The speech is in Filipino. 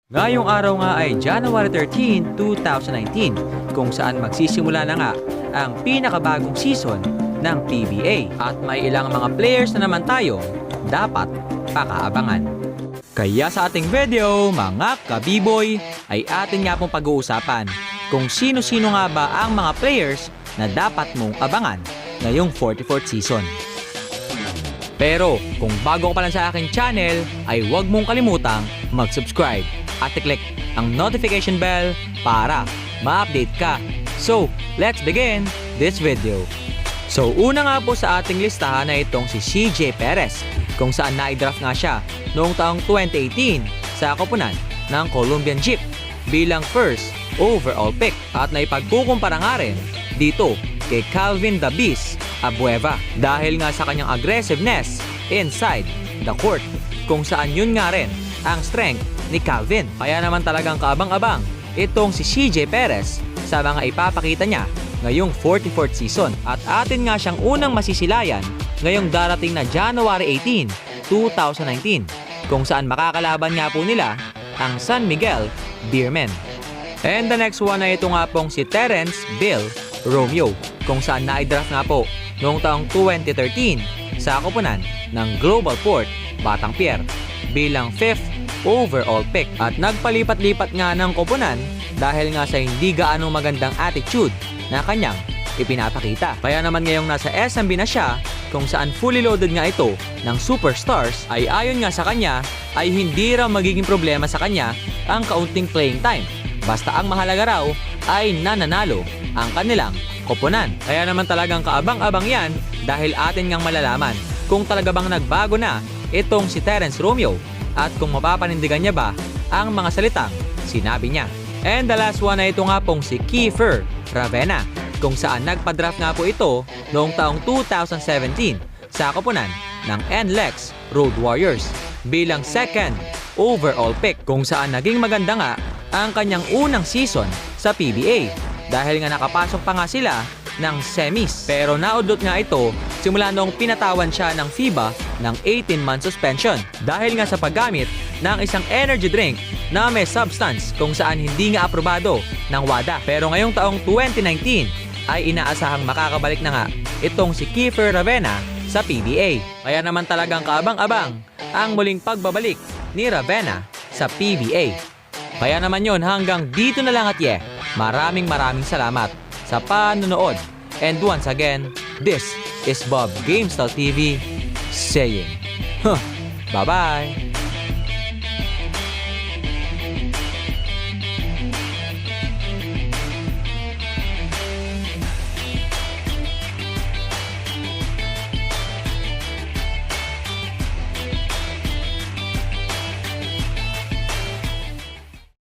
Ngayong araw nga ay January 13, 2019 kung saan magsisimula na nga ang pinakabagong season ng PBA at may ilang mga players na naman tayo dapat pakaabangan. Kaya sa ating video mga kabiboy ay atin nga pong pag-uusapan kung sino-sino nga ba ang mga players na dapat mong abangan ngayong 44th season. Pero kung bago ka pa lang sa aking channel ay huwag mong kalimutang mag-subscribe at i-click ang notification bell para ma-update ka. So, let's begin this video. So, una nga po sa ating listahan na itong si CJ Perez kung saan na-draft nga siya noong taong 2018 sa koponan ng Colombian Jeep bilang first overall pick at naipagkukumpara nga rin dito kay Calvin The Beast Abueva dahil nga sa kanyang aggressiveness inside the court kung saan yun nga rin ang strength ni Calvin. Kaya naman talagang kaabang-abang itong si CJ Perez sa mga ipapakita niya ngayong 44th season at atin nga siyang unang masisilayan ngayong darating na January 18, 2019 kung saan makakalaban nga po nila ang San Miguel Beermen. And the next one na ito nga pong si Terrence Bill Romeo kung saan na-draft nga po noong taong 2013 sa koponan ng Global Port Batang Pier bilang 5th overall pick at nagpalipat-lipat nga ng koponan dahil nga sa hindi gaano magandang attitude na kanyang ipinapakita. Kaya naman ngayong nasa SMB na siya kung saan fully loaded nga ito ng superstars ay ayon nga sa kanya ay hindi raw magiging problema sa kanya ang kaunting playing time. Basta ang mahalaga raw ay nananalo ang kanilang koponan. Kaya naman talagang kaabang-abang yan dahil atin ngang malalaman kung talaga bang nagbago na itong si Terrence Romeo at kung mapapanindigan niya ba ang mga salitang sinabi niya. And the last one na ito nga pong si Kiefer Ravena kung saan nagpa-draft nga po ito noong taong 2017 sa koponan ng NLEX Road Warriors bilang second overall pick kung saan naging maganda nga ang kanyang unang season sa PBA dahil nga nakapasok pa nga sila ng semis. Pero naudlot nga ito simula noong pinatawan siya ng FIBA ng 18-month suspension dahil nga sa paggamit ng isang energy drink na may substance kung saan hindi nga aprobado ng WADA. Pero ngayong taong 2019 ay inaasahang makakabalik na nga itong si Kiefer Ravena sa PBA. Kaya naman talagang kaabang-abang ang muling pagbabalik ni Ravena sa PBA. Kaya naman yon hanggang dito na lang at maraming salamat sa panonood. And once again, this is Bob GameStyle TV saying, bye-bye!